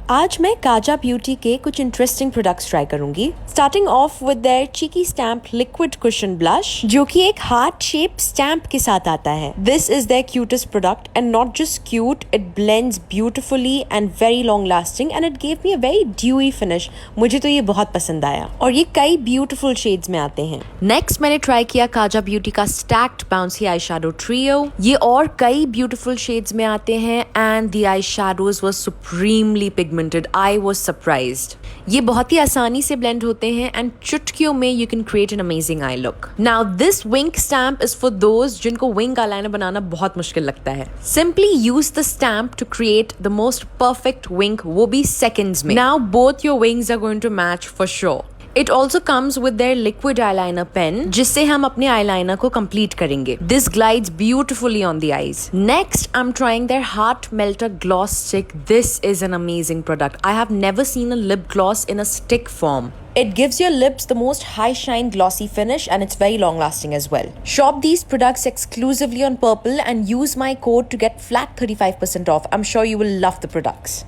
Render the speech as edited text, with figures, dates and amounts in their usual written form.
आज मैं काजा ब्यूटी के कुछ इंटरेस्टिंग प्रोडक्ट्स ट्राई करूंगी। Starting off with their cheeky stamp liquid cushion blush, जो कि एक हार्ट शेप स्टैम्प के साथ आता है। This is their cutest product and not just cute, it blends beautifully and very long lasting and it gave me a very dewy finish. मुझे तो ये बहुत पसंद आया और ये कई ब्यूटिफुल शेड्स में आते हैं। नेक्स्ट मैंने ट्राई किया काजा ब्यूटी का stacked bouncy eye shadow trio. ये और कई ब्यूटिफुल शेड्स में आते हैं and the I shadows were supremely pigmented. I was surprised. ये बहुत ही आसानी से ब्लेंड होते हैं एंड चुटकियों में you can create an amazing eye look. Now this wink stamp is for those जिनको विंक आईलाइनर बनाना बहुत मुश्किल लगता है। Simply use the stamp to create the most perfect wink, वो भी सेकेंड्स में। Now both your wings are going to match for sure. It also comes with their liquid eyeliner pen, जिससे हम अपने eyeliner को complete करेंगे. This glides beautifully on the eyes. Next, I'm trying their Heart Melter Gloss Stick. This is an amazing product. I have never seen a lip gloss in a stick form. It gives your lips the most high shine glossy finish and it's very long lasting as well. Shop these products exclusively on Purple and use my code to get flat 35% off. I'm sure you will love the products.